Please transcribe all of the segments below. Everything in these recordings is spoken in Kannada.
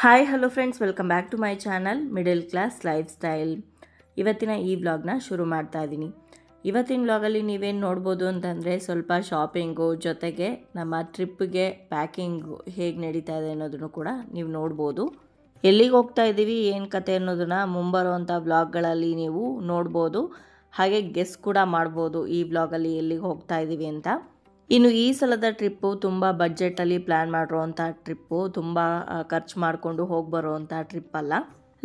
Hi hello friends, welcome back to my channel middle class lifestyle. ಇವತ್ತಿನ ಈ ವ್ಲಾಗ್ನ ಶುರು ಮಾಡ್ತಾ ಇದ್ದೀನಿ. ಇವತ್ತಿನ ವ್ಲಾಗಲ್ಲಿ ನೀವೇನು ನೋಡ್ಬೋದು ಅಂತಂದರೆ ಸ್ವಲ್ಪ ಶಾಪಿಂಗು ಜೊತೆಗೆ ನಮ್ಮ ಟ್ರಿಪ್ಗೆ ಪ್ಯಾಕಿಂಗು ಹೇಗೆ ನಡೀತಾ ಇದೆ ಅನ್ನೋದನ್ನು ಕೂಡ ನೀವು ನೋಡ್ಬೋದು. ಎಲ್ಲಿಗೆ ಹೋಗ್ತಾ ಇದ್ದೀವಿ, ಏನು ಕತೆ ಅನ್ನೋದನ್ನು ಮುಂಬರುವಂಥ ವ್ಲಾಗ್ಗಳಲ್ಲಿ ನೀವು ನೋಡ್ಬೋದು. ಹಾಗೆ ಗೆಸ್ ಕೂಡ ಮಾಡ್ಬೋದು ಈ ವ್ಲಾಗಲ್ಲಿ ಎಲ್ಲಿಗೆ ಹೋಗ್ತಾ ಇದ್ದೀವಿ ಅಂತ. ಇನ್ನು ಈ ಸಲದ ಟ್ರಿಪ್ಪು ತುಂಬ ಬಡ್ಜೆಟಲ್ಲಿ ಪ್ಲ್ಯಾನ್ ಮಾಡಿರೋವಂಥ ಟ್ರಿಪ್ಪು, ತುಂಬ ಖರ್ಚು ಮಾಡಿಕೊಂಡು ಹೋಗಿ ಬರೋವಂಥ ಟ್ರಿಪ್ ಅಲ್ಲ.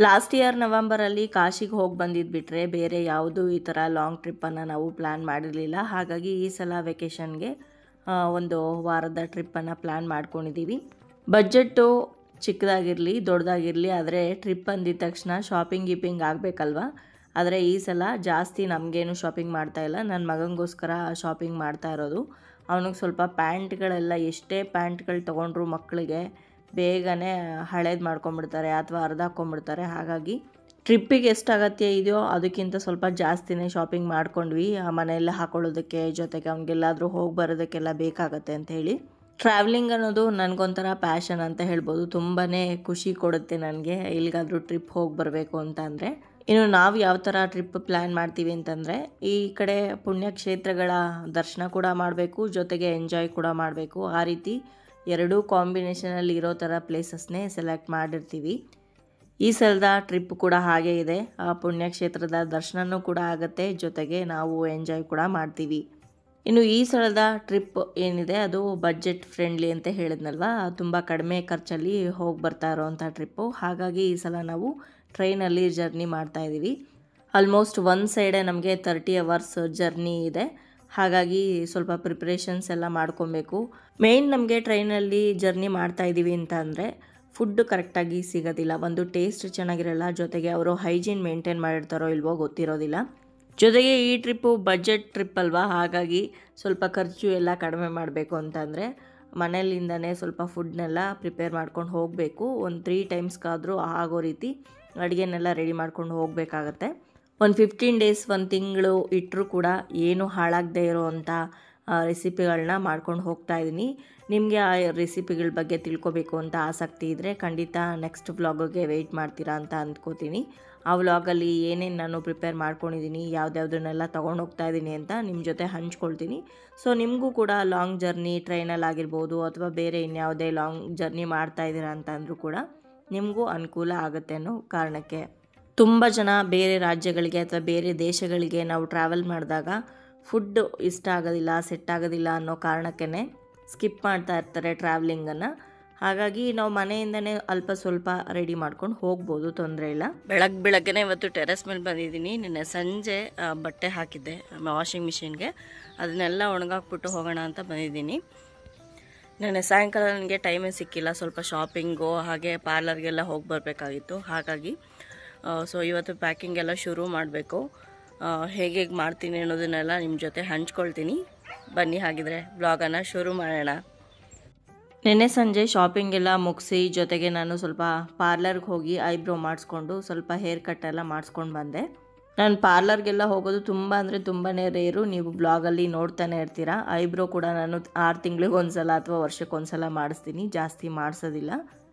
ಲಾಸ್ಟ್ ಇಯರ್ ನವಂಬರಲ್ಲಿ ಕಾಶಿಗೆ ಹೋಗಿ ಬಂದಿದ್ದು ಬಿಟ್ಟರೆ ಬೇರೆ ಯಾವುದೂ ಈ ಥರ ಲಾಂಗ್ ಟ್ರಿಪ್ಪನ್ನು ನಾವು ಪ್ಲ್ಯಾನ್ ಮಾಡಿರಲಿಲ್ಲ. ಹಾಗಾಗಿ ಈ ಸಲ ವೆಕೇಷನ್ಗೆ ಒಂದು ವಾರದ ಟ್ರಿಪ್ಪನ್ನು ಪ್ಲ್ಯಾನ್ ಮಾಡ್ಕೊಂಡಿದ್ದೀವಿ. ಬಡ್ಜೆಟ್ಟು ಚಿಕ್ಕದಾಗಿರಲಿ ದೊಡ್ಡದಾಗಿರಲಿ, ಆದರೆ ಟ್ರಿಪ್ ಅಂದಿದ ತಕ್ಷಣ ಶಾಪಿಂಗ್ ಆಗಬೇಕಲ್ವ. ಆದರೆ ಈ ಸಲ ಜಾಸ್ತಿ ನಮಗೇನು ಶಾಪಿಂಗ್ ಮಾಡ್ತಾಯಿಲ್ಲ, ನನ್ನ ಮಗನಿಗೋಸ್ಕರ ಶಾಪಿಂಗ್ ಮಾಡ್ತಾ ಇರೋದು. ಅವನಿಗೆ ಸ್ವಲ್ಪ ಪ್ಯಾಂಟ್ಗಳೆಲ್ಲ, ಎಷ್ಟೇ ಪ್ಯಾಂಟ್ಗಳು ತೊಗೊಂಡ್ರು ಮಕ್ಕಳಿಗೆ ಬೇಗನೆ ಹಳೇದು ಮಾಡ್ಕೊಂಬಿಡ್ತಾರೆ ಅಥವಾ ಅರ್ಧ ಹಾಕ್ಕೊಂಬಿಡ್ತಾರೆ. ಹಾಗಾಗಿ ಟ್ರಿಪ್ಪಿಗೆ ಎಷ್ಟು ಅಗತ್ಯ ಇದೆಯೋ ಅದಕ್ಕಿಂತ ಸ್ವಲ್ಪ ಜಾಸ್ತಿನೇ ಶಾಪಿಂಗ್ ಮಾಡ್ಕೊಂಡ್ವಿ, ಮನೆಯೆಲ್ಲ ಹಾಕೊಳ್ಳೋದಕ್ಕೆ, ಜೊತೆಗೆ ಅವ್ನಿಗೆಲ್ಲಾದರೂ ಹೋಗಿ ಬರೋದಕ್ಕೆಲ್ಲ ಬೇಕಾಗತ್ತೆ ಅಂತ ಹೇಳಿ. ಟ್ರಾವೆಲಿಂಗ್ ಅನ್ನೋದು ನನಗೊಂಥರ ಪ್ಯಾಷನ್ ಅಂತ ಹೇಳ್ಬೋದು. ತುಂಬಾ ಖುಷಿ ಕೊಡುತ್ತೆ ನನಗೆ ಎಲ್ಲಿಗಾದರೂ ಟ್ರಿಪ್ ಹೋಗಿ ಬರಬೇಕು ಅಂತ ಅಂದರೆ. ಇನ್ನು ನಾವು ಯಾವ ಥರ ಟ್ರಿಪ್ ಪ್ಲ್ಯಾನ್ ಮಾಡ್ತೀವಿ ಅಂತಂದರೆ, ಈ ಕಡೆ ಪುಣ್ಯಕ್ಷೇತ್ರಗಳ ದರ್ಶನ ಕೂಡ ಮಾಡಬೇಕು, ಜೊತೆಗೆ ಎಂಜಾಯ್ ಕೂಡ ಮಾಡಬೇಕು. ಆ ರೀತಿ ಎರಡೂ ಕಾಂಬಿನೇಷನಲ್ಲಿ ಇರೋ ಥರ ಪ್ಲೇಸಸ್ನೇ ಸೆಲೆಕ್ಟ್ ಮಾಡಿರ್ತೀವಿ. ಈ ಸಲದ ಟ್ರಿಪ್ ಕೂಡ ಹಾಗೇ ಇದೆ. ಆ ಪುಣ್ಯಕ್ಷೇತ್ರದ ದರ್ಶನವೂ ಕೂಡ ಆಗುತ್ತೆ, ಜೊತೆಗೆ ನಾವು ಎಂಜಾಯ್ ಕೂಡ ಮಾಡ್ತೀವಿ. ಇನ್ನು ಈ ಸಲದ ಟ್ರಿಪ್ ಏನಿದೆ ಅದು ಬಡ್ಜೆಟ್ ಫ್ರೆಂಡ್ಲಿ ಅಂತ ಹೇಳಿದ್ನಲ್ವ, ತುಂಬ ಕಡಿಮೆ ಖರ್ಚಲ್ಲಿ ಹೋಗಿ ಬರ್ತಾ ಇರೋವಂಥ ಟ್ರಿಪ್ಪು. ಹಾಗಾಗಿ ಈ ಸಲ ನಾವು ಟ್ರೈನಲ್ಲಿ ಜರ್ನಿ ಮಾಡ್ತಾಯಿದ್ದೀವಿ. ಆಲ್ಮೋಸ್ಟ್ ಒಂದು ಸೈಡೇ ನಮಗೆ 30 hours ಜರ್ನಿ ಇದೆ. ಹಾಗಾಗಿ ಸ್ವಲ್ಪ ಪ್ರಿಪ್ರೇಷನ್ಸ್ ಎಲ್ಲ ಮಾಡ್ಕೊಬೇಕು. ಮೇಯ್ನ್ ನಮಗೆ ಟ್ರೈನಲ್ಲಿ ಜರ್ನಿ ಮಾಡ್ತಾಯಿದ್ದೀವಿ ಅಂತ ಅಂದರೆ ಫುಡ್ ಕರೆಕ್ಟಾಗಿ ಸಿಗೋದಿಲ್ಲ, ಒಂದು ಟೇಸ್ಟ್ ಚೆನ್ನಾಗಿರಲ್ಲ, ಜೊತೆಗೆ ಅವರು ಹೈಜೀನ್ ಮೇಂಟೈನ್ ಮಾಡಿರ್ತಾರೋ ಇಲ್ವೋ ಗೊತ್ತಿರೋದಿಲ್ಲ. ಜೊತೆಗೆ ಈ ಟ್ರಿಪ್ಪು ಬಡ್ಜೆಟ್ ಟ್ರಿಪ್ ಅಲ್ವಾ, ಹಾಗಾಗಿ ಸ್ವಲ್ಪ ಖರ್ಚು ಎಲ್ಲ ಕಡಿಮೆ ಮಾಡಬೇಕು ಅಂತಂದರೆ ಮನೆಯಲ್ಲಿಂದನೇ ಸ್ವಲ್ಪ ಫುಡ್ನೆಲ್ಲ ಪ್ರಿಪೇರ್ ಮಾಡ್ಕೊಂಡು ಹೋಗಬೇಕು. ಒಂದು 3 ಟೈಮ್ಸ್ಗಾದರೂ ಆಗೋ ರೀತಿ ಅಡುಗೆನೆಲ್ಲ ರೆಡಿ ಮಾಡ್ಕೊಂಡು ಹೋಗಬೇಕಾಗತ್ತೆ. ಒಂದು 15 days, 1 ತಿಂಗಳು ಇಟ್ಟರೂ ಕೂಡ ಏನು ಹಾಳಾಗದೇ ಇರೋವಂಥ ರೆಸಿಪಿಗಳನ್ನ ಮಾಡ್ಕೊಂಡು ಹೋಗ್ತಾ ಇದ್ದೀನಿ. ನಿಮಗೆ ಆ ರೆಸಿಪಿಗಳ ಬಗ್ಗೆ ತಿಳ್ಕೊಬೇಕು ಅಂತ ಆಸಕ್ತಿ ಇದ್ದರೆ ಖಂಡಿತ ನೆಕ್ಸ್ಟ್ ವ್ಲಾಗಿಗೆ ವೆಯ್ಟ್ ಮಾಡ್ತೀರಾ ಅಂತ ಅಂದ್ಕೋತೀನಿ. ಆ ವ್ಲಾಗಲ್ಲಿ ಏನೇನು ನಾನು ಪ್ರಿಪೇರ್ ಮಾಡ್ಕೊಂಡಿದ್ದೀನಿ, ಯಾವುದ್ಯಾವುದನ್ನೆಲ್ಲ ತೊಗೊಂಡು ಹೋಗ್ತಾ ಇದ್ದೀನಿ ಅಂತ ನಿಮ್ಮ ಜೊತೆ ಹಂಚ್ಕೊಳ್ತೀನಿ. ಸೊ ನಿಮಗೂ ಕೂಡ ಲಾಂಗ್ ಜರ್ನಿ ಟ್ರೈನಲ್ಲಿ ಆಗಿರ್ಬೋದು ಅಥವಾ ಬೇರೆ ಇನ್ಯಾವುದೇ ಲಾಂಗ್ ಜರ್ನಿ ಮಾಡ್ತಾ ಇದ್ದೀರಾ ಅಂತ ಅಂದರೂ ಕೂಡ ನಿಮಗೂ ಅನುಕೂಲ ಆಗುತ್ತೆ ಅನ್ನೋ ಕಾರಣಕ್ಕೆ. ತುಂಬ ಜನ ಬೇರೆ ರಾಜ್ಯಗಳಿಗೆ ಅಥವಾ ಬೇರೆ ದೇಶಗಳಿಗೆ ನಾವು ಟ್ರಾವೆಲ್ ಮಾಡಿದಾಗ ಫುಡ್ಡು ಇಷ್ಟ ಆಗೋದಿಲ್ಲ, ಸೆಟ್ ಆಗೋದಿಲ್ಲ ಅನ್ನೋ ಕಾರಣಕ್ಕೇ ಸ್ಕಿಪ್ ಮಾಡ್ತಾ ಇರ್ತಾರೆ ಟ್ರಾವೆಲಿಂಗನ್ನು. ಹಾಗಾಗಿ ನಾವು ಮನೆಯಿಂದನೇ ಅಲ್ಪ ಸ್ವಲ್ಪ ರೆಡಿ ಮಾಡ್ಕೊಂಡು ಹೋಗ್ಬೋದು, ತೊಂದರೆ ಇಲ್ಲ. ಬೆಳಗ್ಗೆನೇ ಇವತ್ತು ಟೆರೆಸ್ ಮೇಲೆ ಬಂದಿದ್ದೀನಿ. ನಿನ್ನೆ ಸಂಜೆ ಬಟ್ಟೆ ಹಾಕಿದ್ದೆ ವಾಷಿಂಗ್ ಮಿಷಿನ್ಗೆ, ಅದನ್ನೆಲ್ಲ ಒಣಗಾಕ್ಬಿಟ್ಟು ಹೋಗೋಣ ಅಂತ ಬಂದಿದ್ದೀನಿ. ನೆನ್ನೆ ಸಾಯಂಕಾಲ ನನಗೆ ಟೈಮೇ ಸಿಕ್ಕಿಲ್ಲ, ಸ್ವಲ್ಪ ಶಾಪಿಂಗು ಹಾಗೆ ಪಾರ್ಲರ್ಗೆಲ್ಲ ಹೋಗಿ ಬರಬೇಕಾಗಿತ್ತು. ಹಾಗಾಗಿ ಸೊ ಇವತ್ತು ಪ್ಯಾಕಿಂಗ್ ಎಲ್ಲ ಶುರು ಮಾಡಬೇಕು. ಹೇಗೆ ಮಾಡ್ತೀನಿ ಅನ್ನೋದನ್ನೆಲ್ಲ ನಿಮ್ಮ ಜೊತೆ ಹಂಚ್ಕೊಳ್ತೀನಿ. ಬನ್ನಿ ಹಾಗಿದ್ರೆ ವ್ಲಾಗನ್ನು ಶುರು ಮಾಡೋಣ. ನೆನ್ನೆ ಸಂಜೆ ಶಾಪಿಂಗ್ ಎಲ್ಲ ಮುಗಿಸಿ, ಜೊತೆಗೆ ನಾನು ಸ್ವಲ್ಪ ಪಾರ್ಲರ್ಗೆ ಹೋಗಿ ಐಬ್ರೋ ಮಾಡಿಸ್ಕೊಂಡು ಸ್ವಲ್ಪ ಹೇರ್ ಕಟ್ ಎಲ್ಲ ಮಾಡಿಸ್ಕೊಂಡು ಬಂದೆ. ನಾನು ಪಾರ್ಲರ್ಗೆಲ್ಲ ಹೋಗೋದು ತುಂಬ ಅಂದರೆ ತುಂಬಾ ರೇರು, ನೀವು ಬ್ಲಾಗಲ್ಲಿ ನೋಡ್ತಾನೆ ಇರ್ತೀರ. ಐಬ್ರೋ ಕೂಡ ನಾನು 6 ತಿಂಗಳಿಗೆ ಒಂದ್ಸಲ ಅಥವಾ ವರ್ಷಕ್ಕೊಂದ್ಸಲ ಮಾಡಿಸ್ತೀನಿ, ಜಾಸ್ತಿ ಮಾಡಿಸೋದಿಲ್ಲ.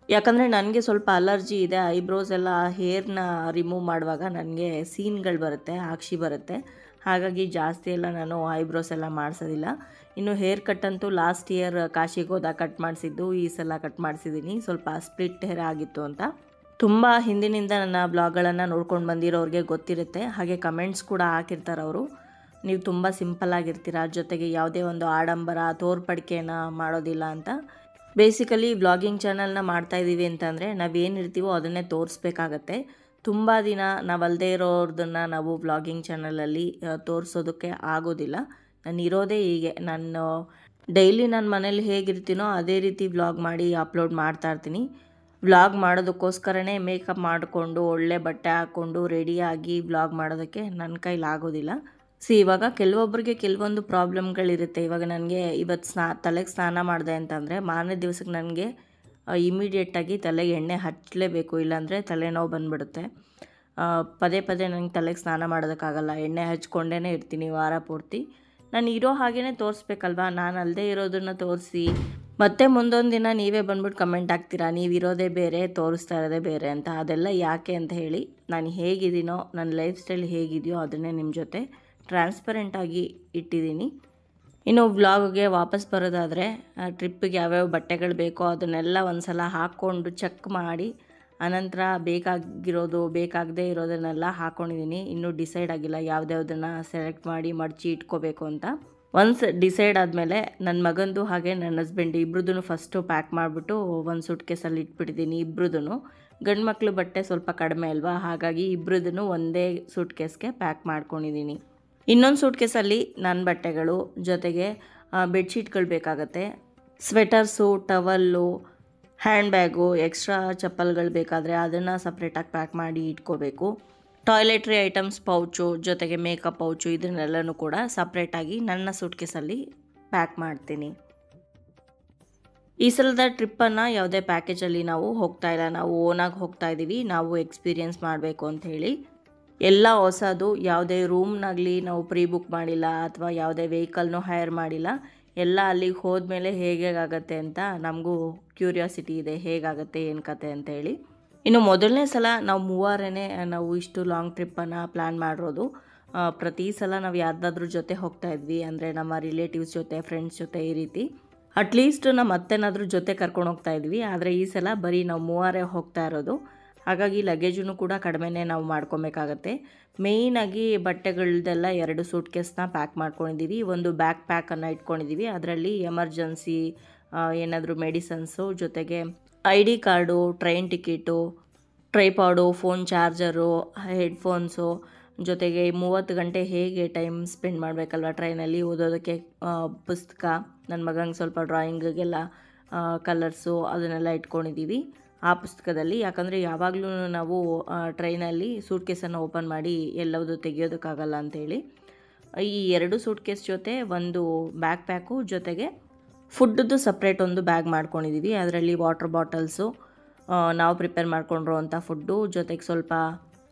ಯಾಕಂದರೆ ನನಗೆ ಸ್ವಲ್ಪ ಅಲರ್ಜಿ ಇದೆ. ಐಬ್ರೋಸ್ ಎಲ್ಲ ಹೇರ್ನ ರಿಮೂವ್ ಮಾಡುವಾಗ ನನಗೆ ಸೀನ್ಗಳು ಬರುತ್ತೆ, ಆಕ್ಷಿ ಬರುತ್ತೆ. ಹಾಗಾಗಿ ಜಾಸ್ತಿ ಎಲ್ಲ ನಾನು ಐಬ್ರೋಸ್ ಎಲ್ಲ ಮಾಡಿಸೋದಿಲ್ಲ. ಇನ್ನು ಹೇರ್ ಕಟ್ ಅಂತೂ ಲಾಸ್ಟ್ ಇಯರ್ ಕಾಶಿಗೆ ಹೋದಾಗ ಕಟ್ ಮಾಡಿಸಿದ್ದು, ಈ ಸಲ ಕಟ್ ಮಾಡಿಸಿದ್ದೀನಿ. ಸ್ವಲ್ಪ ಸ್ಪ್ಲಿಟ್ ಹೇರ್ ಆಗಿತ್ತು ಅಂತ. ತುಂಬ ಹಿಂದಿನಿಂದ ನನ್ನ ಬ್ಲಾಗ್ಗಳನ್ನು ನೋಡ್ಕೊಂಡು ಬಂದಿರೋರಿಗೆ ಗೊತ್ತಿರುತ್ತೆ. ಹಾಗೆ ಕಮೆಂಟ್ಸ್ ಕೂಡ ಹಾಕಿರ್ತಾರೆ ಅವರು, ನೀವು ತುಂಬ ಸಿಂಪಲ್ಲಾಗಿರ್ತೀರ, ಜೊತೆಗೆ ಯಾವುದೇ ಒಂದು ಆಡಂಬರ ತೋರ್ಪಡಿಕೆಯನ್ನು ಮಾಡೋದಿಲ್ಲ ಅಂತ. ಬೇಸಿಕಲಿ ವ್ಲಾಗಿಂಗ್ ಚಾನಲ್ನ ಮಾಡ್ತಾಯಿದ್ದೀವಿ ಅಂತಂದರೆ ನಾವೇನಿರ್ತೀವೋ ಅದನ್ನೇ ತೋರಿಸ್ಬೇಕಾಗತ್ತೆ. ತುಂಬ ದಿನ ನಾವಲ್ಲದೆ ಇರೋದನ್ನು ನಾವು ವ್ಲಾಗಿಂಗ್ ಚಾನಲಲ್ಲಿ ತೋರಿಸೋದಕ್ಕೆ ಆಗೋದಿಲ್ಲ. ನಾನು ಇರೋದೇ ಹೀಗೆ, ನಾನು ಡೈಲಿ ನನ್ನ ಮನೇಲಿ ಹೇಗಿರ್ತೀನೋ ಅದೇ ರೀತಿ ವ್ಲಾಗ್ ಮಾಡಿ ಅಪ್ಲೋಡ್ ಮಾಡ್ತಾಯಿರ್ತೀನಿ. ವ್ಲಾಗ್ ಮಾಡೋದಕ್ಕೋಸ್ಕರನೇ ಮೇಕಪ್ ಮಾಡಿಕೊಂಡು ಒಳ್ಳೆ ಬಟ್ಟೆ ಹಾಕ್ಕೊಂಡು ರೆಡಿಯಾಗಿ ವ್ಲಾಗ್ ಮಾಡೋದಕ್ಕೆ ನನ್ನ ಕೈಲಾಗೋದಿಲ್ಲ. ಇವಾಗ ಕೆಲವೊಬ್ಬರಿಗೆ ಕೆಲವೊಂದು ಪ್ರಾಬ್ಲಮ್ಗಳಿರುತ್ತೆ. ಇವಾಗ ನನಗೆ ಇವತ್ತು ತಲೆಗೆ ಸ್ನಾನ ಮಾಡಿದೆ ಅಂತಂದರೆ ಮಾರನೇ ದಿವಸಕ್ಕೆ ನನಗೆ ಇಮಿಡಿಯೇಟಾಗಿ ತಲೆಗೆ ಎಣ್ಣೆ ಹಚ್ಚಲೇಬೇಕು, ಇಲ್ಲಾಂದರೆ ತಲೆನೋವು ಬಂದುಬಿಡುತ್ತೆ. ಪದೇ ಪದೇ ನನಗೆ ತಲೆಗೆ ಸ್ನಾನ ಮಾಡೋದಕ್ಕಾಗಲ್ಲ, ಎಣ್ಣೆ ಹಚ್ಕೊಂಡೇ ಇರ್ತೀನಿ ವಾರ ಪೂರ್ತಿ. ನಾನು ಇರೋ ಹಾಗೇ ತೋರಿಸ್ಬೇಕಲ್ವ, ನಾನು ಅಲ್ಲದೆ ಇರೋದನ್ನು ತೋರಿಸಿ ಮತ್ತೆ ಮುಂದೊಂದು ದಿನ ನೀವೇ ಬಂದ್ಬಿಟ್ಟು ಕಮೆಂಟ್ ಹಾಕ್ತೀರಾ, ನೀವಿರೋದೇ ಬೇರೆ ತೋರಿಸ್ತಾ ಇರೋದೇ ಬೇರೆ ಅಂತ. ಅದೆಲ್ಲ ಯಾಕೆ ಅಂತ ಹೇಳಿ, ನಾನು ಹೇಗಿದ್ದೀನೋ, ನನ್ನ ಲೈಫ್ ಸ್ಟೈಲ್ ಹೇಗಿದೆಯೋ ಅದನ್ನೇ ನಿಮ್ಮ ಜೊತೆ ಟ್ರಾನ್ಸ್ಪರೆಂಟಾಗಿ ಇಟ್ಟಿದ್ದೀನಿ. ಇನ್ನು ವ್ಲಾಗ್ಗೆ ವಾಪಸ್ ಬರೋದಾದರೆ, ಟ್ರಿಪ್ಪಿಗೆ ಯಾವ್ಯಾವ ಬಟ್ಟೆಗಳು ಬೇಕೋ ಅದನ್ನೆಲ್ಲ ಒಂದು ಸಲ ಹಾಕ್ಕೊಂಡು ಚೆಕ್ ಮಾಡಿ, ಅನಂತರ ಬೇಕಾಗಿರೋದು ಬೇಕಾಗದೇ ಇರೋದನ್ನೆಲ್ಲ ಹಾಕ್ಕೊಂಡಿದ್ದೀನಿ. ಇನ್ನೂ ಡಿಸೈಡ್ ಆಗಿಲ್ಲ ಯಾವುದ್ಯಾವುದನ್ನು ಸೆಲೆಕ್ಟ್ ಮಾಡಿ ಮಡಚಿ ಇಟ್ಕೋಬೇಕು ಅಂತ. ಒನ್ಸ್ ಡಿಸೈಡ್ ಆದಮೇಲೆ ನನ್ನ ಮಗಂದು ಹಾಗೆ ನನ್ನ ಹಸ್ಬೆಂಡ್ ಇಬ್ರದ್ದು ಫಸ್ಟು ಪ್ಯಾಕ್ ಮಾಡಿಬಿಟ್ಟು ಒಂದು ಸೂಟ್ ಕೇಸಲ್ಲಿ ಇಟ್ಬಿಟ್ಟಿದ್ದೀನಿ. ಇಬ್ರದ್ದು ಗಂಡು ಮಕ್ಕಳು ಬಟ್ಟೆ ಸ್ವಲ್ಪ ಕಡಿಮೆ ಅಲ್ವಾ, ಹಾಗಾಗಿ ಇಬ್ರದ್ದು ಒಂದೇ ಸೂಟ್ ಕೇಸ್ಗೆ ಪ್ಯಾಕ್ ಮಾಡ್ಕೊಂಡಿದ್ದೀನಿ. ಇನ್ನೊಂದು ಸೂಟ್ ಕೇಸಲ್ಲಿ ನನ್ನ ಬಟ್ಟೆಗಳು ಜೊತೆಗೆ ಬೆಡ್ಶೀಟ್ಗಳು ಬೇಕಾಗತ್ತೆ, sweaters, towel, hand bag, extra ಚಪ್ಪಲ್ಗಳು ಬೇಕಾದರೆ ಅದನ್ನು ಸಪ್ರೇಟಾಗಿ ಪ್ಯಾಕ್ ಮಾಡಿ ಇಟ್ಕೋಬೇಕು. ಟಾಯ್ಲೆಟ್ರಿ ಐಟಮ್ಸ್, ಪೌಚು ಜೊತೆಗೆ ಮೇಕಪ್ ಪೌಚು ಇದನ್ನೆಲ್ಲನೂ ಕೂಡ ಸಪ್ರೇಟಾಗಿ ನನ್ನ ಸೂಟ್ ಕೇಸಲ್ಲಿ ಪ್ಯಾಕ್ ಮಾಡ್ತೀನಿ. ಈ ಸಲದ ಟ್ರಿಪ್ಪನ್ನು ಯಾವುದೇ ಪ್ಯಾಕೇಜಲ್ಲಿ ನಾವು ಹೋಗ್ತಾ ಇಲ್ಲ, ನಾವು ಓನಾಗಿ ಹೋಗ್ತಾ ಇದ್ದೀವಿ. ನಾವು ಎಕ್ಸ್ಪೀರಿಯೆನ್ಸ್ ಮಾಡಬೇಕು ಅಂಥೇಳಿ ಎಲ್ಲ ಹೊಸದು, ಯಾವುದೇ ರೂಮ್ನಾಗಲಿ ನಾವು ಪ್ರೀ ಬುಕ್ ಮಾಡಿಲ್ಲ ಅಥವಾ ಯಾವುದೇ ವೆಹಿಕಲ್ನೂ ಹೈರ್ ಮಾಡಿಲ್ಲ. ಎಲ್ಲ ಅಲ್ಲಿಗೆ ಹೋದ್ಮೇಲೆ ಹೇಗಾಗತ್ತೆ ಅಂತ ನಮಗೂ ಕ್ಯೂರಿಯಾಸಿಟಿ ಇದೆ, ಹೇಗಾಗತ್ತೆ ಏನು ಕತೆ ಅಂತೇಳಿ. ಇನ್ನು ಮೊದಲನೇ ಸಲ ನಾವು ಮೂವರೇ ನಾವು ಇಷ್ಟು ಲಾಂಗ್ ಟ್ರಿಪ್ಪನ್ನು ಪ್ಲ್ಯಾನ್ ಮಾಡಿರೋದು. ಪ್ರತಿ ಸಲ ನಾವು ಯಾರ್ದಾದ್ರೂ ಜೊತೆ ಹೋಗ್ತಾ ಇದ್ವಿ, ಅಂದರೆ ನಮ್ಮ ರಿಲೇಟಿವ್ಸ್ ಜೊತೆ, ಫ್ರೆಂಡ್ಸ್ ಜೊತೆ, ಈ ರೀತಿ ಅಟ್ಲೀಸ್ಟ್ ನಮ್ಮ ಅತ್ತೆನಾದ್ರೂ ಜೊತೆ ಕರ್ಕೊಂಡು ಹೋಗ್ತಾ ಇದ್ವಿ. ಆದರೆ ಈ ಸಲ ಬರೀ ನಾವು ಮೂವರೇ ಹೋಗ್ತಾ ಇರೋದು. ಹಾಗಾಗಿ ಲಗೇಜನ್ನು ಕೂಡ ಕಡಿಮೆನೇ ನಾವು ಮಾಡ್ಕೊಬೇಕಾಗತ್ತೆ. ಮೇಯ್ನಾಗಿ ಬಟ್ಟೆಗಳದ್ದೆಲ್ಲ 2 ಸೂಟ್ ಕೇಸ್ನ ಪ್ಯಾಕ್ ಮಾಡ್ಕೊಂಡಿದ್ದೀವಿ. ಒಂದು ಬ್ಯಾಕ್ ಪ್ಯಾಕನ್ನು ಇಟ್ಕೊಂಡಿದ್ದೀವಿ, ಅದರಲ್ಲಿ ಎಮರ್ಜೆನ್ಸಿ ಏನಾದರೂ ಮೆಡಿಸನ್ಸು, ಜೊತೆಗೆ ID card, train ticket, tripod, phone charger, headphones, ಜೊತೆಗೆ 30 ಗಂಟೆ ಹೇಗೆ ಟೈಮ್ ಸ್ಪೆಂಡ್ ಮಾಡಬೇಕಲ್ವ ಟ್ರೈನಲ್ಲಿ, ಓದೋದಕ್ಕೆ ಪುಸ್ತಕ, ನನ್ನ ಮಗಂಗೆ ಸ್ವಲ್ಪ ಡ್ರಾಯಿಂಗಿಗೆಲ್ಲ ಕಲರ್ಸು ಅದನ್ನೆಲ್ಲ ಇಟ್ಕೊಂಡಿದ್ದೀವಿ ಆ ಪುಸ್ತಕದಲ್ಲಿ. ಯಾಕಂದರೆ ಯಾವಾಗಲೂ ನಾವು ಟ್ರೈನಲ್ಲಿ ಸೂಟ್ ಕೇಸನ್ನು ಓಪನ್ ಮಾಡಿ ಎಲ್ಲವುದು ತೆಗೆಯೋದಕ್ಕಾಗಲ್ಲ ಅಂಥೇಳಿ ಈ 2 ಸೂಟ್ ಕೇಸ್ ಜೊತೆ ಒಂದು ಬ್ಯಾಕ್ ಪ್ಯಾಕು, ಜೊತೆಗೆ ಫುಡ್ಡದ್ದು ಸಪ್ರೇಟ್ ಒಂದು ಬ್ಯಾಗ್ ಮಾಡ್ಕೊಂಡಿದ್ದೀವಿ. ಅದರಲ್ಲಿ ವಾಟರ್ ಬಾಟಲ್ಸು, ನಾವು ಪ್ರಿಪೇರ್ ಮಾಡ್ಕೊಂಡಿರೋವಂಥ ಫುಡ್ಡು, ಜೊತೆಗೆ ಸ್ವಲ್ಪ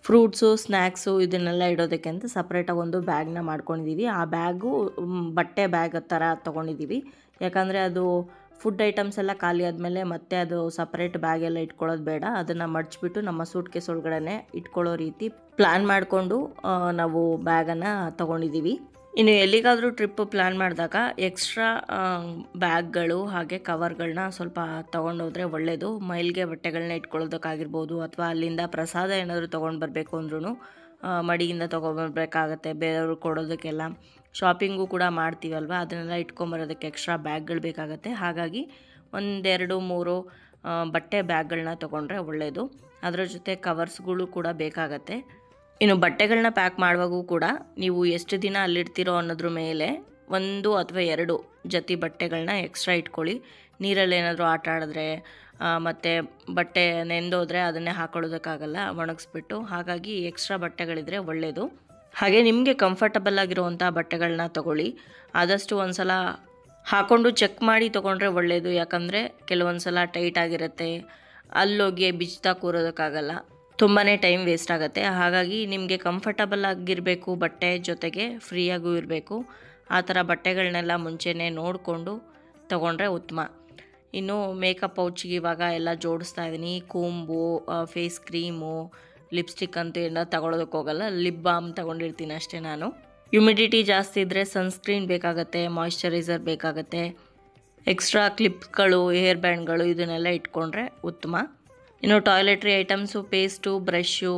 ಫ್ರೂಟ್ಸು, ಸ್ನ್ಯಾಕ್ಸು ಇದನ್ನೆಲ್ಲ ಇಡೋದಕ್ಕೆ ಅಂತ ಸಪ್ರೇಟಾಗಿ ಒಂದು ಬ್ಯಾಗ್ನ ಮಾಡ್ಕೊಂಡಿದ್ದೀವಿ. ಆ ಬ್ಯಾಗು ಬಟ್ಟೆ ಬ್ಯಾಗ್ ಥರ ತೊಗೊಂಡಿದ್ದೀವಿ. ಯಾಕಂದರೆ ಅದು ಫುಡ್ ಐಟಮ್ಸ್ ಎಲ್ಲ ಖಾಲಿ ಆದಮೇಲೆ ಮತ್ತೆ ಅದು ಸಪ್ರೇಟ್ ಬ್ಯಾಗೆಲ್ಲ ಇಟ್ಕೊಳ್ಳೋದು ಬೇಡ, ಅದನ್ನು ಮಡಚಿಬಿಟ್ಟು ನಮ್ಮ ಸೂಟ್ ಕೇಸ್ ಒಳಗಡೆ ಇಟ್ಕೊಳ್ಳೋ ರೀತಿ ಪ್ಲ್ಯಾನ್ ಮಾಡಿಕೊಂಡು ನಾವು ಬ್ಯಾಗನ್ನು ತೊಗೊಂಡಿದ್ದೀವಿ. ಇನ್ನು ಎಲ್ಲಿಗಾದರೂ ಟ್ರಿಪ್ಪು ಪ್ಲ್ಯಾನ್ ಮಾಡಿದಾಗ ಎಕ್ಸ್ಟ್ರಾ ಬ್ಯಾಗ್ಗಳು ಹಾಗೆ ಕವರ್ಗಳನ್ನ ಸ್ವಲ್ಪ ತೊಗೊಂಡೋದ್ರೆ ಒಳ್ಳೆಯದು. ಮೈಲ್ಗೆ ಬಟ್ಟೆಗಳನ್ನ ಇಟ್ಕೊಳ್ಳೋದಕ್ಕಾಗಿರ್ಬೋದು, ಅಥವಾ ಅಲ್ಲಿಂದ ಪ್ರಸಾದ ಏನಾದರೂ ತೊಗೊಂಡು ಬರಬೇಕು ಅಂದ್ರೂ ಮಡಿಯಿಂದ ತೊಗೊಂಬರ್ಬೇಕಾಗತ್ತೆ. ಬೇರೆಯವ್ರಿಗೆ ಕೊಡೋದಕ್ಕೆಲ್ಲ ಶಾಪಿಂಗು ಕೂಡ ಮಾಡ್ತೀವಲ್ವ, ಅದನ್ನೆಲ್ಲ ಇಟ್ಕೊಂಬರೋದಕ್ಕೆ ಎಕ್ಸ್ಟ್ರಾ ಬ್ಯಾಗ್ಗಳು ಬೇಕಾಗತ್ತೆ. ಹಾಗಾಗಿ 1, 2, 3 ಬಟ್ಟೆ ಬ್ಯಾಗ್ಗಳನ್ನ ತೊಗೊಂಡ್ರೆ ಒಳ್ಳೆಯದು. ಅದರ ಜೊತೆ ಕವರ್ಸ್ಗಳು ಕೂಡ ಬೇಕಾಗತ್ತೆ. ಇನ್ನು ಬಟ್ಟೆಗಳನ್ನ ಪ್ಯಾಕ್ ಮಾಡುವಾಗೂ ಕೂಡ ನೀವು ಎಷ್ಟು ದಿನ ಅಲ್ಲಿಡ್ತೀರೋ ಅನ್ನೋದ್ರ ಮೇಲೆ 1 ಅಥವಾ 2 ಜೊತೆ ಬಟ್ಟೆಗಳನ್ನ ಎಕ್ಸ್ಟ್ರಾ ಇಟ್ಕೊಳ್ಳಿ. ನೀರಲ್ಲಿ ಏನಾದರೂ ಆಟ ಆಡಿದ್ರೆ ಮತ್ತು ಬಟ್ಟೆ ನೆಂದೋದ್ರೆ ಅದನ್ನೇ ಹಾಕೊಳ್ಳೋದಕ್ಕಾಗಲ್ಲ, ಒಣಗಿಸ್ಬಿಟ್ಟು. ಹಾಗಾಗಿ ಎಕ್ಸ್ಟ್ರಾ ಬಟ್ಟೆಗಳಿದ್ರೆ ಒಳ್ಳೆಯದು. ಹಾಗೆ ನಿಮಗೆ ಕಂಫರ್ಟಬಲ್ ಆಗಿರುವಂಥ ಬಟ್ಟೆಗಳನ್ನ ತೊಗೊಳ್ಳಿ. ಆದಷ್ಟು ಒಂದು ಸಲ ಹಾಕ್ಕೊಂಡು ಚೆಕ್ ಮಾಡಿ ತೊಗೊಂಡ್ರೆ ಒಳ್ಳೆಯದು. ಯಾಕಂದರೆ ಕೆಲವೊಂದು ಸಲ ಟೈಟ್ ಆಗಿರುತ್ತೆ, ಅಲ್ಲೋಗಿ ಬಿಚ್ತಾ ಕೂರೋದಕ್ಕಾಗಲ್ಲ, ತುಂಬಾ ಟೈಮ್ ವೇಸ್ಟ್ ಆಗುತ್ತೆ. ಹಾಗಾಗಿ ನಿಮಗೆ ಕಂಫರ್ಟಬಲ್ ಆಗಿರಬೇಕು ಬಟ್ಟೆ, ಜೊತೆಗೆ ಫ್ರೀಯಾಗೂ ಇರಬೇಕು. ಆ ಥರ ಬಟ್ಟೆಗಳನ್ನೆಲ್ಲ ಮುಂಚೆನೇ ನೋಡಿಕೊಂಡು ತೊಗೊಂಡ್ರೆ ಉತ್ತಮ. ಇನ್ನು ಮೇಕಪ್ ಪೌಚಿಗೆ ಇವಾಗ ಎಲ್ಲ ಜೋಡಿಸ್ತಾ ಇದ್ದೀನಿ. ಕೂಂಬು, ಫೇಸ್ ಕ್ರೀಮು, ಲಿಪ್ಸ್ಟಿಕ್ ಅಂತೂ ಎಲ್ಲ ತಗೊಳ್ಳೋದಕ್ಕೆ ಹೋಗಲ್ಲ, ಲಿಪ್ ಬಾಮ್ ತೊಗೊಂಡಿರ್ತೀನಿ ಅಷ್ಟೇ ನಾನು. ಹ್ಯುಮಿಡಿಟಿ ಜಾಸ್ತಿ ಇದ್ದರೆ ಸನ್ಸ್ಕ್ರೀನ್ ಬೇಕಾಗತ್ತೆ, ಮಾಯಿಶ್ಚರೈಸರ್ ಬೇಕಾಗತ್ತೆ, ಎಕ್ಸ್ಟ್ರಾ ಕ್ಲಿಪ್ಗಳು, ಹೇರ್ ಬ್ಯಾಂಡ್ಗಳು ಇದನ್ನೆಲ್ಲ ಇಟ್ಕೊಂಡ್ರೆ ಉತ್ತಮ. ಇನ್ನು toiletry items, paste, brush,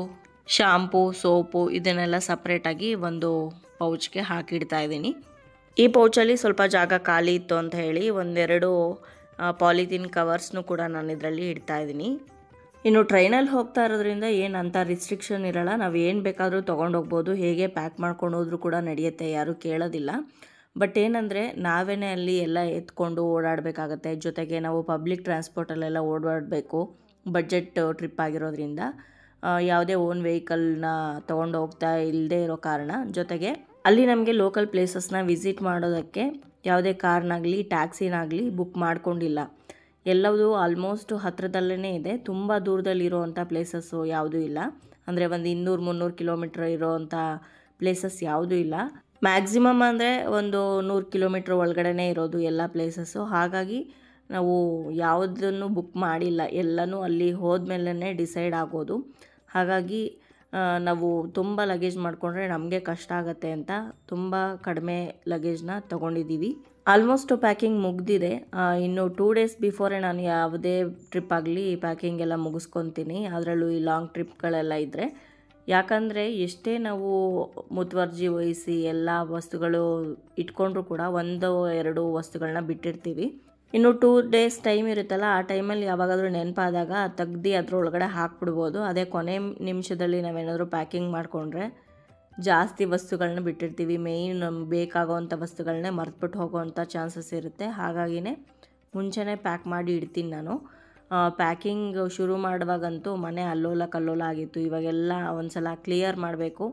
shampoo, soap ಇದನ್ನೆಲ್ಲ ಸಪ್ರೇಟಾಗಿ ಒಂದು ಪೌಚ್ಗೆ ಹಾಕಿಡ್ತಾ ಇದ್ದೀನಿ. ಈ ಪೌಚಲ್ಲಿ ಸ್ವಲ್ಪ ಜಾಗ ಖಾಲಿ ಇತ್ತು ಅಂತ ಹೇಳಿ 1-2 ಪಾಲಿಥೀನ್ ಕವರ್ಸ್ನು ಕೂಡ ನಾನು ಇದರಲ್ಲಿ ಇಡ್ತಾ ಇದ್ದೀನಿ. ಇನ್ನು ಟ್ರೈನಲ್ಲಿ ಹೋಗ್ತಾ ಇರೋದ್ರಿಂದ ಏನಂತ ರಿಸ್ಟ್ರಿಕ್ಷನ್ ಇರೋಲ್ಲ, ನಾವು ಏನು ಬೇಕಾದರೂ ತೊಗೊಂಡೋಗ್ಬೋದು, ಹೇಗೆ ಪ್ಯಾಕ್ ಮಾಡ್ಕೊಂಡು ಹೋದ್ರೂ ಕೂಡ ನಡೆಯುತ್ತೆ, ಯಾರೂ ಕೇಳೋದಿಲ್ಲ. ಬಟ್ ಏನಂದರೆ ನಾವೇ ಅಲ್ಲಿ ಎಲ್ಲ ಎತ್ಕೊಂಡು ಓಡಾಡಬೇಕಾಗತ್ತೆ. ಜೊತೆಗೆ ನಾವು ಪಬ್ಲಿಕ್ ಟ್ರಾನ್ಸ್ಪೋರ್ಟಲ್ಲೆಲ್ಲ ಓಡಾಡಬೇಕು, ಬಡ್ಜೆಟ್ ಟ್ರಿಪ್ ಆಗಿರೋದ್ರಿಂದ ಯಾವುದೇ ಓನ್ ವೆಹಿಕಲ್ನ ತೊಗೊಂಡು ಹೋಗ್ತಾ ಇಲ್ಲದೆ ಇರೋ ಕಾರಣ. ಜೊತೆಗೆ ಅಲ್ಲಿ ನಮಗೆ ಲೋಕಲ್ ಪ್ಲೇಸಸ್ನ ವಿಸಿಟ್ ಮಾಡೋದಕ್ಕೆ ಯಾವುದೇ ಕಾರ್ನಾಗಲಿ ಟ್ಯಾಕ್ಸಿನಾಗಲಿ ಬುಕ್ ಮಾಡ್ಕೊಂಡಿಲ್ಲ. ಎಲ್ಲವೂ ಆಲ್ಮೋಸ್ಟ್ ಹತ್ತಿರದಲ್ಲೇ ಇದೆ, ತುಂಬ ದೂರದಲ್ಲಿರೋವಂಥ ಪ್ಲೇಸಸ್ಸು ಯಾವುದೂ ಇಲ್ಲ. ಅಂದರೆ ಒಂದು 200-300 ಕಿಲೋಮೀಟ್ರ್ ಇರೋವಂಥ ಪ್ಲೇಸಸ್ ಯಾವುದೂ ಇಲ್ಲ. ಮ್ಯಾಕ್ಸಿಮಮ್ ಅಂದರೆ ಒಂದು 100 ಕಿಲೋಮೀಟ್ರ್ ಒಳಗಡೆ ಇರೋದು ಎಲ್ಲ ಪ್ಲೇಸಸ್ಸು. ಹಾಗಾಗಿ ನಾವು ಯಾವುದನ್ನು ಬುಕ್ ಮಾಡಿಲ್ಲ, ಎಲ್ಲನೂ ಅಲ್ಲಿ ಹೋದ್ಮೇಲೆ ಡಿಸೈಡ್ ಆಗೋದು. ಹಾಗಾಗಿ ನಾವು ತುಂಬ ಲಗೇಜ್ ಮಾಡಿಕೊಂಡ್ರೆ ನಮಗೆ ಕಷ್ಟ ಆಗುತ್ತೆ ಅಂತ ತುಂಬ ಕಡಿಮೆ ಲಗೇಜ್ನ ತೊಗೊಂಡಿದ್ದೀವಿ. ಆಲ್ಮೋಸ್ಟ್ ಪ್ಯಾಕಿಂಗ್ ಮುಗ್ದಿದೆ. ಇನ್ನು 2 ಡೇಸ್ ಬಿಫೋರೇ ನಾನು ಯಾವುದೇ ಟ್ರಿಪ್ ಆಗಲಿ ಪ್ಯಾಕಿಂಗ್ ಎಲ್ಲ ಮುಗಿಸ್ಕೊತೀನಿ, ಅದರಲ್ಲೂ ಈ ಲಾಂಗ್ ಟ್ರಿಪ್ಗಳೆಲ್ಲ ಇದ್ದರೆ. ಯಾಕಂದರೆ ಎಷ್ಟೇ ನಾವು ಮುತುವರ್ಜಿ ವಹಿಸಿ ಎಲ್ಲ ವಸ್ತುಗಳು ಇಟ್ಕೊಂಡ್ರೂ ಕೂಡ 1-2 ವಸ್ತುಗಳನ್ನ ಬಿಟ್ಟಿರ್ತೀವಿ. ಇನ್ನು 2 ಡೇಸ್ ಟೈಮ್ ಇರುತ್ತಲ್ಲ, ಆ ಟೈಮಲ್ಲಿ ಯಾವಾಗಾದರೂ ನೆನಪಾದಾಗ ತೆಗ್ದು ಅದರೊಳಗಡೆ ಹಾಕ್ಬಿಡ್ಬೋದು. ಅದೇ ಕೊನೆ ನಿಮಿಷದಲ್ಲಿ ನಾವೇನಾದರೂ ಪ್ಯಾಕಿಂಗ್ ಮಾಡಿಕೊಂಡ್ರೆ ಜಾಸ್ತಿ ವಸ್ತುಗಳನ್ನ ಬಿಟ್ಟಿರ್ತೀವಿ. ಮೇಯ್ನ್ ನಮ್ಗೆ ಬೇಕಾಗೋವಂಥ ವಸ್ತುಗಳನ್ನೇ ಮರೆತುಬಿಟ್ಟು ಹೋಗೋವಂಥ ಚಾನ್ಸಸ್ ಇರುತ್ತೆ. ಹಾಗಾಗಿನೇ ಮುಂಚೆನೇ ಪ್ಯಾಕ್ ಮಾಡಿ ಇಡ್ತೀನಿ ನಾನು. ಪ್ಯಾಕಿಂಗ್ ಶುರು ಮಾಡುವಾಗಂತೂ ಮನೆ ಅಲ್ಲೋಲ ಕಲ್ಲೋಲ ಆಗಿತ್ತು. ಇವಾಗೆಲ್ಲ ಒಂದು ಸಲ ಕ್ಲಿಯರ್ ಮಾಡಬೇಕು.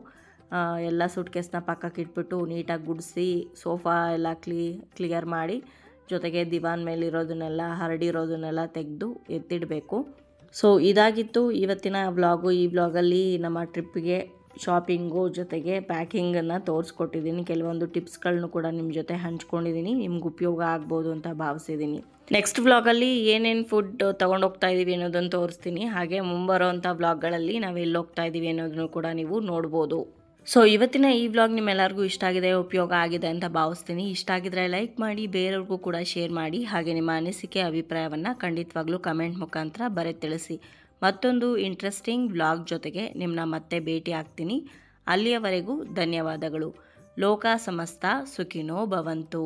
ಎಲ್ಲ ಸೂಟ್ಕೇಸ್ನ ಪಕ್ಕಕ್ಕೆ ಇಟ್ಬಿಟ್ಟು ನೀಟಾಗಿ ಗುಡಿಸಿ ಸೋಫಾ ಎಲ್ಲ ಕ್ಲಿಯರ್ ಮಾಡಿ, ಜೊತೆಗೆ ದಿವಾನ್ ಮೇಲಿರೋದನ್ನೆಲ್ಲ ಹರಡಿರೋದನ್ನೆಲ್ಲ ತೆಗೆದು ಎತ್ತಿಡಬೇಕು. ಸೊ ಇದಾಗಿತ್ತು ಇವತ್ತಿನ ವ್ಲಾಗು. ಈ ವ್ಲಾಗಲ್ಲಿ ನಮ್ಮ ಟ್ರಿಪ್ಪಿಗೆ ಶಾಪಿಂಗು ಜೊತೆಗೆ ಪ್ಯಾಕಿಂಗನ್ನು ತೋರಿಸ್ಕೊಟ್ಟಿದ್ದೀನಿ. ಕೆಲವೊಂದು ಟಿಪ್ಸ್ಗಳನ್ನು ಕೂಡ ನಿಮ್ಮ ಜೊತೆ ಹಂಚ್ಕೊಂಡಿದ್ದೀನಿ. ನಿಮ್ಗೆ ಉಪಯೋಗ ಆಗ್ಬೋದು ಅಂತ ಭಾವಿಸಿದ್ದೀನಿ. ನೆಕ್ಸ್ಟ್ ವ್ಲಾಗಲ್ಲಿ ಏನೇನು ಫುಡ್ ತೊಗೊಂಡೋಗ್ತಾ ಇದ್ದೀವಿ ಅನ್ನೋದನ್ನು ತೋರಿಸ್ತೀನಿ. ಹಾಗೆ ಮುಂಬರೋವಂಥ ವ್ಲಾಗ್ಗಳಲ್ಲಿ ನಾವು ಎಲ್ಲಿ ಹೋಗ್ತಾ ಇದ್ದೀವಿ ಅನ್ನೋದನ್ನು ಕೂಡ ನೀವು ನೋಡ್ಬೋದು. ಸೊ ಇವತ್ತಿನ ಈ ವ್ಲಾಗ್ ನಿಮ್ಮೆಲ್ಲರಿಗೂ ಇಷ್ಟ ಆಗಿದೆ, ಉಪಯೋಗ ಆಗಿದೆ ಅಂತ ಭಾವಿಸ್ತೀನಿ. ಇಷ್ಟ ಆಗಿದ್ರೆ ಲೈಕ್ ಮಾಡಿ, ಬೇರೆಯವ್ರಿಗೂ ಕೂಡ ಶೇರ್ ಮಾಡಿ. ಹಾಗೆ ನಿಮ್ಮ ಅನಿಸಿಕೆ ಅಭಿಪ್ರಾಯವನ್ನು ಖಂಡಿತವಾಗ್ಲೂ ಕಮೆಂಟ್ ಮುಖಾಂತರ ಬರೆದು ತಿಳಿಸಿ. ಮತ್ತೊಂದು ಇಂಟ್ರೆಸ್ಟಿಂಗ್ ವ್ಲಾಗ್ ಜೊತೆಗೆ ನಿಮ್ಮನ್ನ ಮತ್ತೆ ಭೇಟಿ ಆಗ್ತೀನಿ. ಅಲ್ಲಿಯವರೆಗೂ ಧನ್ಯವಾದಗಳು. ಲೋಕ ಸಮಸ್ತ ಸುಖಿನೋ ಭವಂತು.